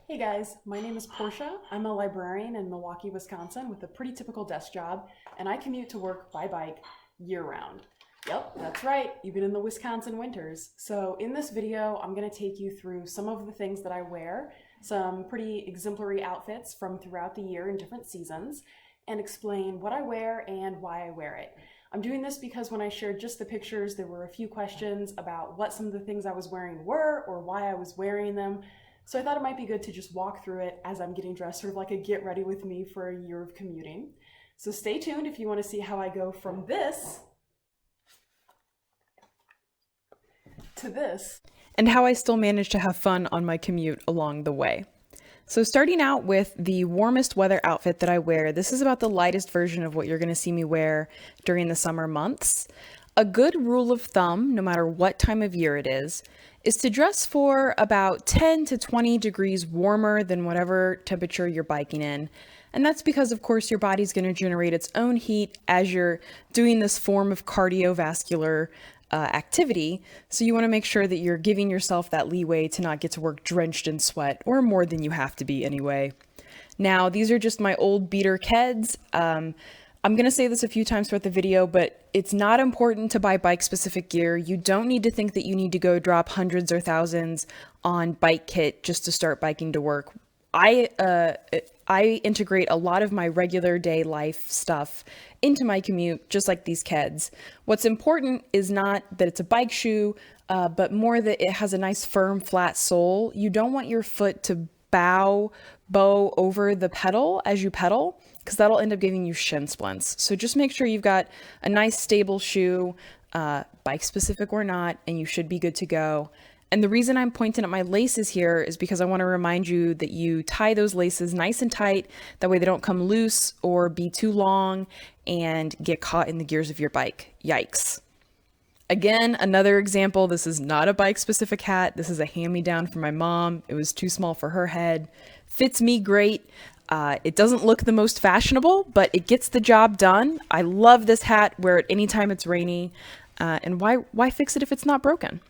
Hey guys, my name is Portia. I'm a librarian in Milwaukee, Wisconsin with a pretty typical desk job, and I commute to work by bike year round. Yep, that's right, even in the Wisconsin winters. So in this video, I'm gonna take you through some of the things that I wear, some pretty exemplary outfits from throughout the year in different seasons, and explain what I wear and why I wear it. I'm doing this because when I shared just the pictures, there were a few questions about what some of the things I was wearing were or why I was wearing them. So I thought it might be good to just walk through it as I'm getting dressed, sort of like a get ready with me for a year of commuting. So stay tuned if you want to see how I go from this to this. And how I still manage to have fun on my commute along the way. So starting out with the warmest weather outfit that I wear, this is about the lightest version of what you're going to see me wear during the summer months. A good rule of thumb, no matter what time of year it is to dress for about 10 to 20 degrees warmer than whatever temperature you're biking in. And that's because, of course, your body's going to generate its own heat as you're doing this form of cardiovascular activity. So you want to make sure that you're giving yourself that leeway to not get to work drenched in sweat, or more than you have to be anyway. Now, these are just my old beater Keds. I'm going to say this a few times throughout the video, but it's not important to buy bike specific gear. You don't need to think that you need to go drop hundreds or thousands on bike kit just to start biking to work. I integrate a lot of my regular day life stuff into my commute, just like these Keds. What's important is not that it's a bike shoe, but more that it has a nice firm flat sole. You don't want your foot to bow over the pedal as you pedal, because that'll end up giving you shin splints. So just make sure you've got a nice stable shoe, bike specific or not, and you should be good to go. And the reason I'm pointing at my laces here is because I want to remind you that you tie those laces nice and tight. That way they don't come loose or be too long and get caught in the gears of your bike. Yikes. Again, another example, this is not a bike specific hat. This is a hand-me-down from my mom. It was too small for her head. Fits me great. It doesn't look the most fashionable, but it gets the job done. I love this hat. Wear it anytime it's rainy. And why fix it if it's not broken?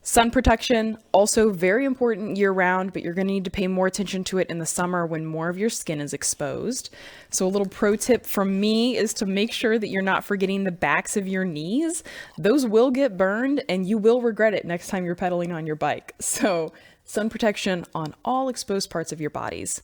Sun protection, also very important year round, but you're going to need to pay more attention to it in the summer when more of your skin is exposed. So a little pro tip from me is to make sure that you're not forgetting the backs of your knees. Those will get burned and you will regret it next time you're pedaling on your bike. So sun protection on all exposed parts of your bodies.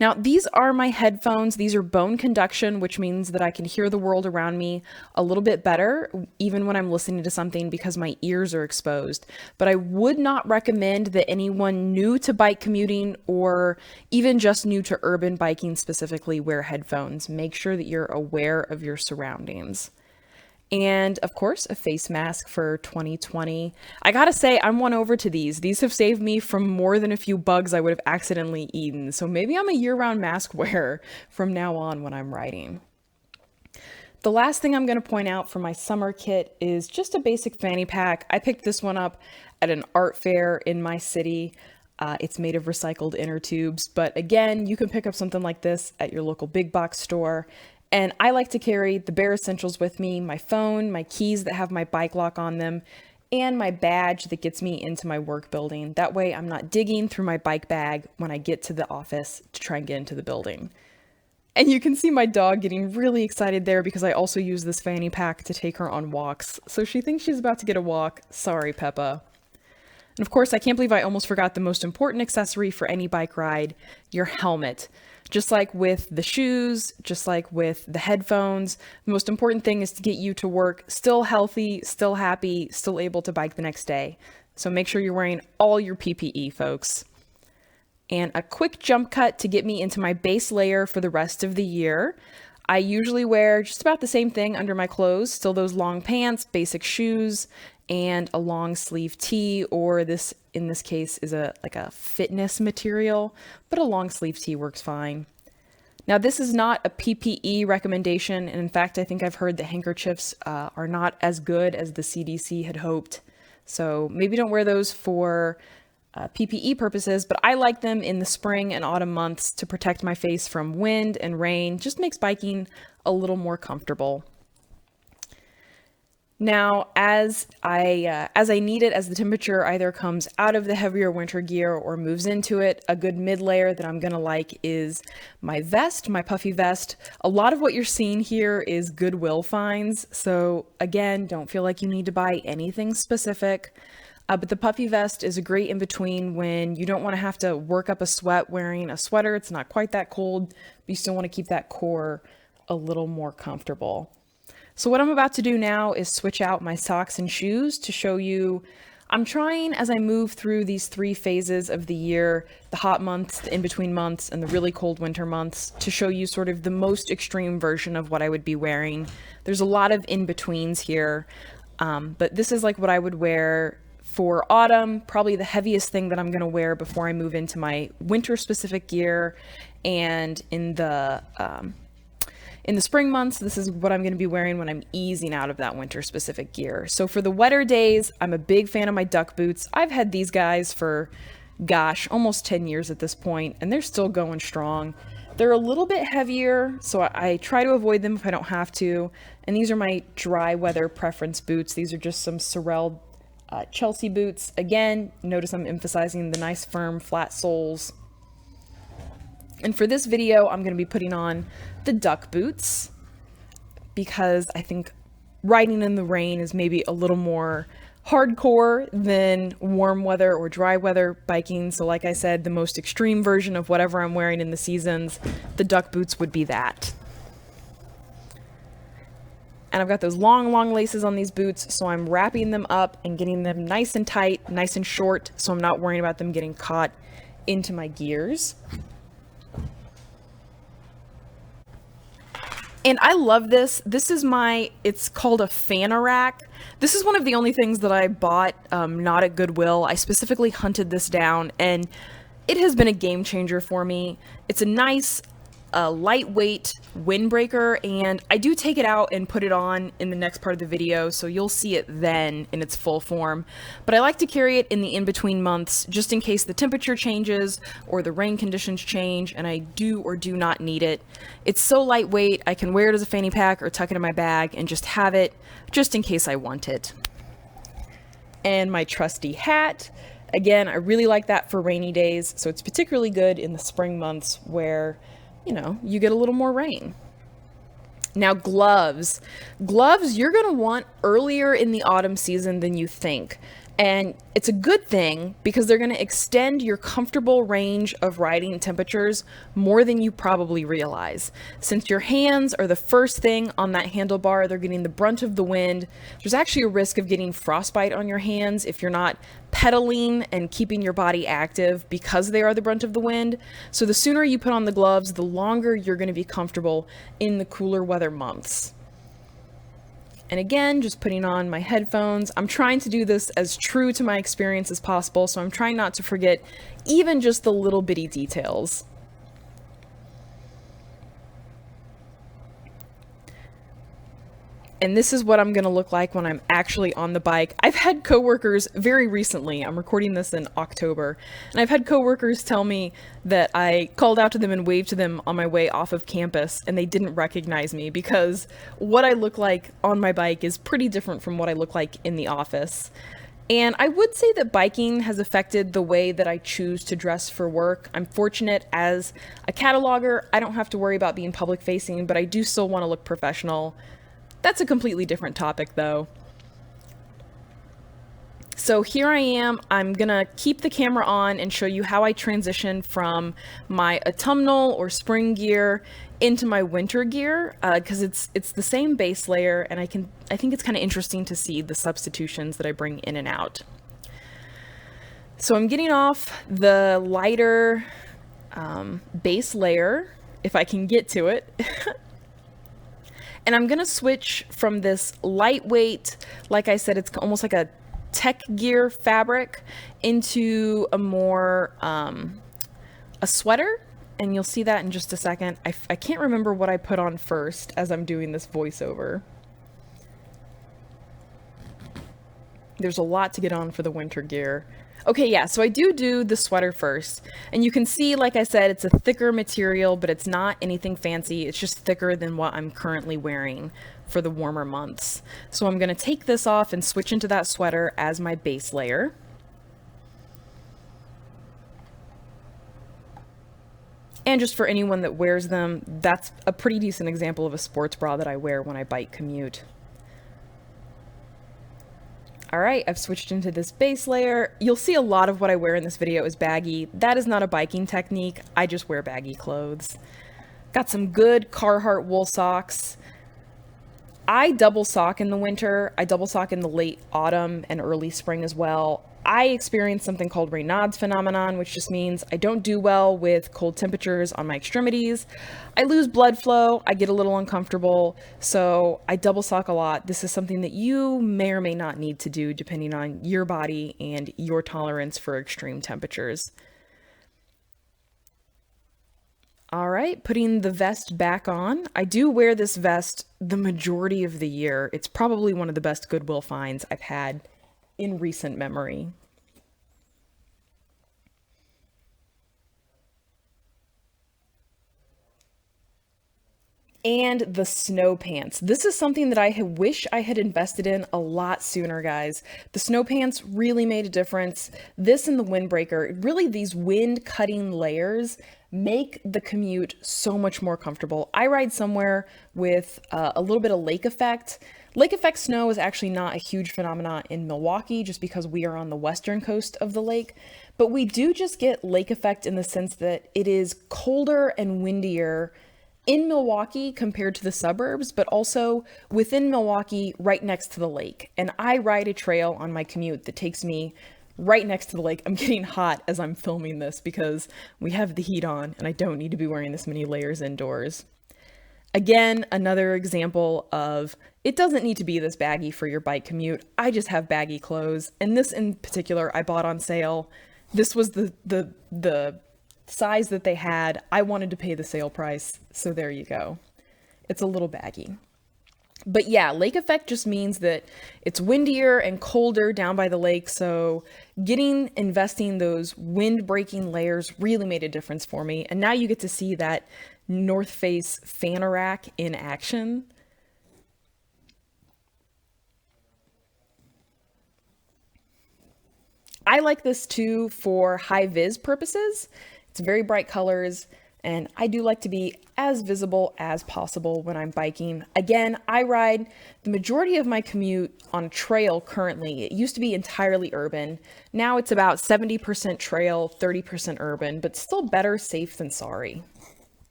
Now, these are my headphones. These are bone conduction, which means that I can hear the world around me a little bit better, even when I'm listening to something, because my ears are exposed. But I would not recommend that anyone new to bike commuting, or even just new to urban biking specifically, wear headphones. Make sure that you're aware of your surroundings. And of course, a face mask for 2020. I gotta say, I'm won over to these. These have saved me from more than a few bugs I would have accidentally eaten. So maybe I'm a year-round mask wearer from now on when I'm riding. The last thing I'm going to point out for my summer kit is just a basic fanny pack. I picked this one up at an art fair in my city. It's made of recycled inner tubes, but again, you can pick up something like this at your local big box store. And I like to carry the bare essentials with me: my phone, my keys that have my bike lock on them, and my badge that gets me into my work building. That way I'm not digging through my bike bag when I get to the office to try and get into the building. And you can see my dog getting really excited there because I also use this fanny pack to take her on walks. So she thinks she's about to get a walk. Sorry, Peppa. And of course, I can't believe I almost forgot the most important accessory for any bike ride: your helmet. Just like with the shoes, just like with the headphones, the most important thing is to get you to work still healthy, still happy, still able to bike the next day. So make sure you're wearing all your PPE, folks. And a quick jump cut to get me into my base layer for the rest of the year. I usually wear just about the same thing under my clothes, still those long pants, basic shoes, and a long sleeve tee, or this, in this case, is like a fitness material, but a long sleeve tee works fine. Now, this is not a PPE recommendation, and in fact, I think I've heard that handkerchiefs are not as good as the CDC had hoped. So maybe don't wear those for PPE purposes, but I like them in the spring and autumn months to protect my face from wind and rain. Just makes biking a little more comfortable. Now, as I need it, as the temperature either comes out of the heavier winter gear or moves into it, a good mid layer that I'm gonna like is my vest, my puffy vest. A lot of what you're seeing here is Goodwill finds, so again, don't feel like you need to buy anything specific. But the puffy vest is a great in between when you don't want to have to work up a sweat wearing a sweater. It's not quite that cold, but you still want to keep that core a little more comfortable. So what I'm about to do now is switch out my socks and shoes to show you. I'm trying, as I move through these 3 phases of the year, the hot months, the in-between months, and the really cold winter months, to show you sort of the most extreme version of what I would be wearing. There's a lot of in-betweens here, but this is like what I would wear for autumn, probably the heaviest thing that I'm going to wear before I move into my winter specific gear. And in the spring months, this is what I'm going to be wearing when I'm easing out of that winter specific gear. So for the wetter days, I'm a big fan of my duck boots. I've had these guys for, gosh, almost 10 years at this point, and they're still going strong. They're a little bit heavier, so I try to avoid them if I don't have to. And these are my dry weather preference boots. These are just some Sorel Chelsea boots. Again, notice I'm emphasizing the nice firm flat soles. And for this video, I'm going to be putting on the duck boots because I think riding in the rain is maybe a little more hardcore than warm weather or dry weather biking. So like I said, the most extreme version of whatever I'm wearing in the seasons, the duck boots would be that. And I've got those long, long laces on these boots, so I'm wrapping them up and getting them nice and tight, nice and short, so I'm not worrying about them getting caught into my gears. And I love this. This is it's called a Fanorack. This is one of the only things that I bought not at Goodwill. I specifically hunted this down, and it has been a game changer for me. It's a nice, lightweight windbreaker, and I do take it out and put it on in the next part of the video, so you'll see it then in its full form. But I like to carry it in the in-between months just in case the temperature changes or the rain conditions change and I do or do not need it. It's so lightweight, I can wear it as a fanny pack or tuck it in my bag and just have it just in case I want it. And my trusty hat. Again, I really like that for rainy days, so it's particularly good in the spring months where you get a little more rain. Now, gloves. Gloves you're going to want earlier in the autumn season than you think. And it's a good thing because they're going to extend your comfortable range of riding temperatures more than you probably realize. Since your hands are the first thing on that handlebar, they're getting the brunt of the wind. There's actually a risk of getting frostbite on your hands if you're not pedaling and keeping your body active because they are the brunt of the wind. So the sooner you put on the gloves, the longer you're going to be comfortable in the cooler weather months. And again, just putting on my headphones. I'm trying to do this as true to my experience as possible, so I'm trying not to forget even just the little bitty details. And this is what I'm going to look like when I'm actually on the bike. I've had coworkers very recently, I'm recording this in October, and I've had coworkers tell me that I called out to them and waved to them on my way off of campus and they didn't recognize me because what I look like on my bike is pretty different from what I look like in the office. And I would say that biking has affected the way that I choose to dress for work. I'm fortunate as a cataloger, I don't have to worry about being public facing, but I do still want to look professional. That's a completely different topic though. So here I am, I'm gonna keep the camera on and show you how I transition from my autumnal or spring gear into my winter gear, because it's the same base layer, and I think it's kind of interesting to see the substitutions that I bring in and out. So I'm getting off the lighter base layer, if I can get to it. And I'm gonna switch from this lightweight, like I said, it's almost like a tech gear fabric, into a more, a sweater. And you'll see that in just a second. I can't remember what I put on first as I'm doing this voiceover. There's a lot to get on for the winter gear. Okay, yeah, so I do the sweater first. And you can see, like I said, it's a thicker material, but it's not anything fancy. It's just thicker than what I'm currently wearing for the warmer months. So I'm going to take this off and switch into that sweater as my base layer. And just for anyone that wears them, that's a pretty decent example of a sports bra that I wear when I bike commute. All right, I've switched into this base layer. You'll see a lot of what I wear in this video is baggy. That is not a biking technique. I just wear baggy clothes. Got some good Carhartt wool socks. I double sock in the winter. I double sock in the late autumn and early spring as well. I experience something called Raynaud's phenomenon, which just means I don't do well with cold temperatures on my extremities. I lose blood flow. I get a little uncomfortable. So I double sock a lot. This is something that you may or may not need to do depending on your body and your tolerance for extreme temperatures. All right, putting the vest back on. I do wear this vest the majority of the year. It's probably one of the best Goodwill finds I've had in recent memory. And the snow pants. This is something that I wish I had invested in a lot sooner, guys. The snow pants really made a difference. This and the windbreaker, really these wind cutting layers make the commute so much more comfortable. I ride somewhere with a little bit of lake effect. Lake effect snow is actually not a huge phenomenon in Milwaukee just because we are on the western coast of the lake, but we do just get lake effect in the sense that it is colder and windier in Milwaukee compared to the suburbs, but also within Milwaukee right next to the lake. And I ride a trail on my commute that takes me right next to the lake. I'm getting hot as I'm filming this because we have the heat on and I don't need to be wearing this many layers indoors. Again, another example of it doesn't need to be this baggy for your bike commute. I just have baggy clothes. And this in particular, I bought on sale. This was the size that they had. I wanted to pay the sale price. So there you go. It's a little baggy. But yeah, lake effect just means that it's windier and colder down by the lake. So investing those wind breaking layers really made a difference for me. And now you get to see that North Face Fanorak in action. I like this too for high vis purposes. It's very bright colors, and I do like to be as visible as possible when I'm biking. Again, I ride the majority of my commute on a trail currently. It used to be entirely urban. Now it's about 70% trail, 30% urban, but still better safe than sorry.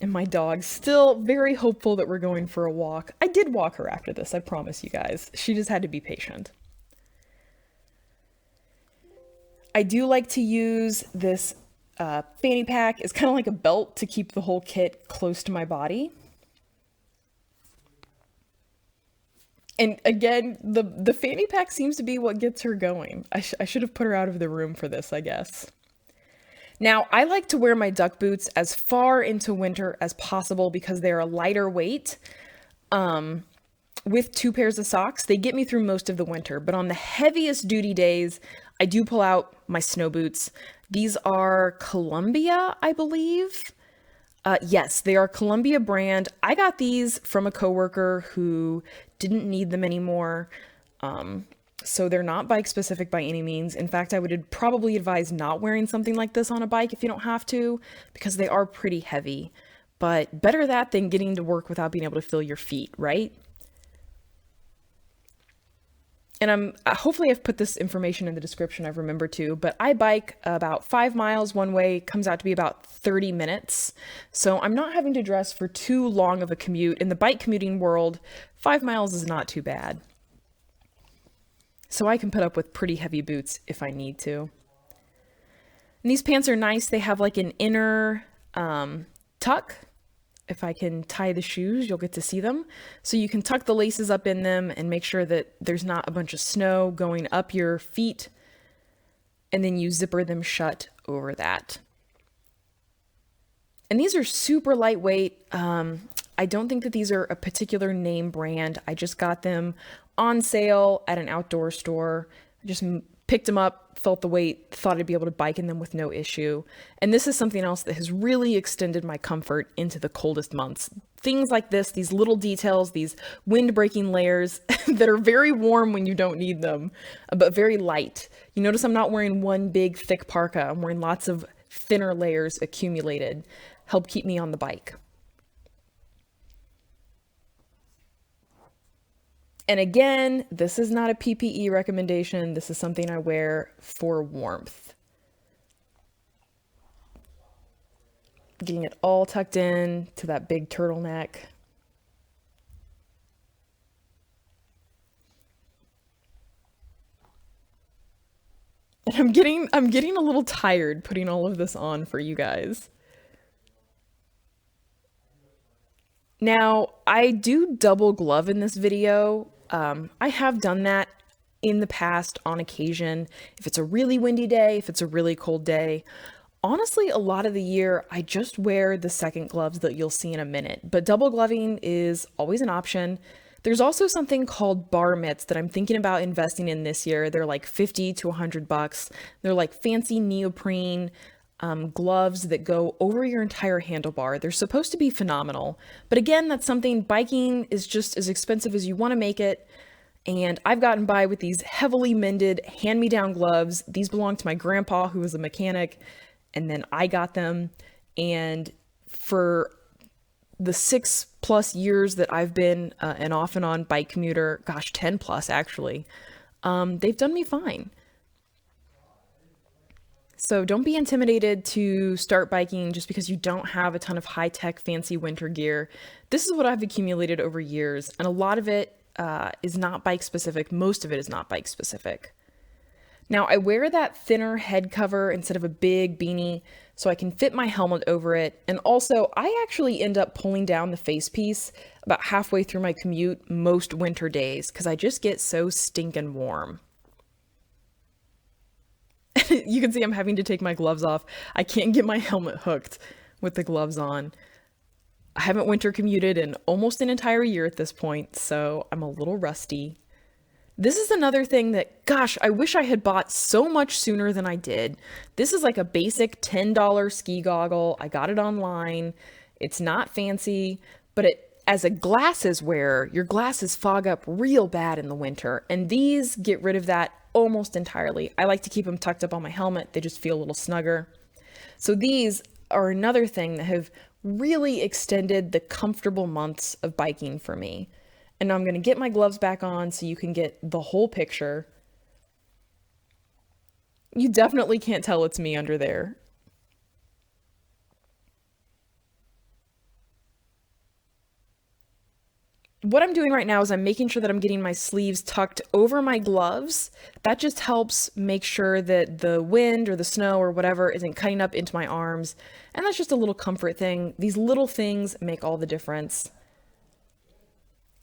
And my dog's still very hopeful that we're going for a walk. I did walk her after this, I promise you guys. She just had to be patient. I do like to use this fanny pack. It's kind of like a belt to keep the whole kit close to my body. And again, the fanny pack seems to be what gets her going. I should have put her out of the room for this, I guess. Now, I like to wear my duck boots as far into winter as possible because they're a lighter weight. With 2 pairs of socks, they get me through most of the winter. But on the heaviest duty days, I do pull out my snow boots. These are Columbia, I believe. Yes, they are Columbia brand. I got these from a coworker who didn't need them anymore. So they're not bike specific by any means. In fact, I would probably advise not wearing something like this on a bike if you don't have to, because they are pretty heavy. But better that than getting to work without being able to feel your feet, right? And hopefully I've put this information in the description, I've remembered to, but I bike about 5 miles one way, comes out to be about 30 minutes. So I'm not having to dress for too long of a commute. In the bike commuting world, 5 miles is not too bad. So I can put up with pretty heavy boots if I need to. And these pants are nice. They have like an inner tuck. If I can tie the shoes, you'll get to see them. So you can tuck the laces up in them and make sure that there's not a bunch of snow going up your feet. And then you zipper them shut over that. And these are super lightweight. I don't think that these are a particular name brand. I just got them on sale at an outdoor store. I just picked them up, felt the weight, thought I'd be able to bike in them with no issue. And this is something else that has really extended my comfort into the coldest months. Things like this, these little details, these wind-breaking layers that are very warm when you don't need them, but very light. You notice I'm not wearing one big thick parka. I'm wearing lots of thinner layers accumulated, help keep me on the bike. And again, this is not a PPE recommendation. This is something I wear for warmth. Getting it all tucked in to that big turtleneck. And I'm getting a little tired putting all of this on for you guys. Now, I do double glove in this video. I have done that in the past on occasion. If it's a really windy day, if it's a really cold day. Honestly, a lot of the year, I just wear the second gloves that you'll see in a minute. But double gloving is always an option. There's also something called bar mitts that I'm thinking about investing in this year. They're like 50 to 100 bucks. They're like fancy neoprene gloves that go over your entire handlebar. They're supposed to be phenomenal. But again, that's something, biking is just as expensive as you want to make it. And I've gotten by with these heavily mended hand-me-down gloves. These belong to my grandpa, who was a mechanic, and then I got them. And for the 6+ years that I've been an off and on bike commuter, gosh, 10+ actually, they've done me fine. So don't be intimidated to start biking just because you don't have a ton of high-tech fancy winter gear. This is what I've accumulated over years, and a lot of it is not bike specific. Most of it is not bike specific. Now I wear that thinner head cover instead of a big beanie so I can fit my helmet over it. And also I actually end up pulling down the face piece about halfway through my commute most winter days because I just get so stinking warm. You can see I'm having to take my gloves off. I can't get my helmet hooked with the gloves on. I haven't winter commuted in almost an entire year at this point, so I'm a little rusty. This is another thing that, gosh, I wish I had bought so much sooner than I did. This is like a basic $10 ski goggle. I got it online. It's not fancy, but as a glasses wearer, your glasses fog up real bad in the winter, and these get rid of that almost entirely. I like to keep them tucked up on my helmet. They just feel a little snugger. So these are another thing that have really extended the comfortable months of biking for me. And now I'm going to get my gloves back on so you can get the whole picture. You definitely can't tell it's me under there. What I'm doing right now is I'm making sure that I'm getting my sleeves tucked over my gloves. That just helps make sure that the wind or the snow or whatever isn't cutting up into my arms. And that's just a little comfort thing. These little things make all the difference.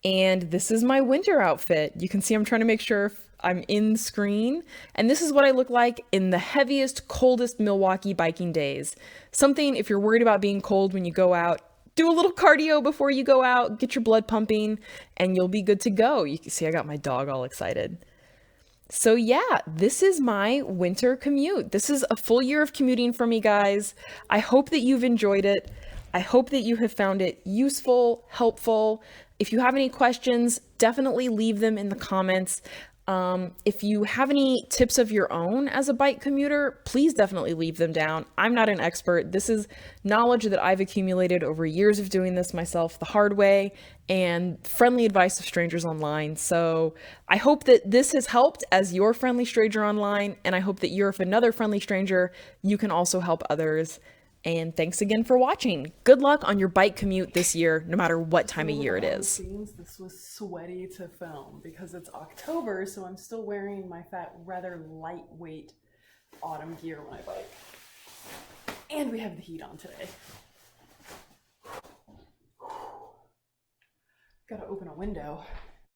And this is my winter outfit. You can see I'm trying to make sure I'm in screen. And this is what I look like in the heaviest, coldest Milwaukee biking days. Something, if you're worried about being cold when you go out, do a little cardio before you go out, get your blood pumping, and you'll be good to go. You can see I got my dog all excited. So yeah, this is my winter commute. This is a full year of commuting for me, guys. I hope that you've enjoyed it. I hope that you have found it useful, helpful. If you have any questions, definitely leave them in the comments. If you have any tips of your own as a bike commuter, please definitely leave them down. I'm not an expert. This is knowledge that I've accumulated over years of doing this myself the hard way and friendly advice of strangers online. So I hope that this has helped as your friendly stranger online, and I hope that you're another friendly stranger, you can also help others. And thanks again for watching. Good luck on your bike commute this year, no matter what time of year it is. This was sweaty to film because it's October, so I'm still wearing my rather lightweight autumn gear when I bike. And we have the heat on today. Gotta open a window.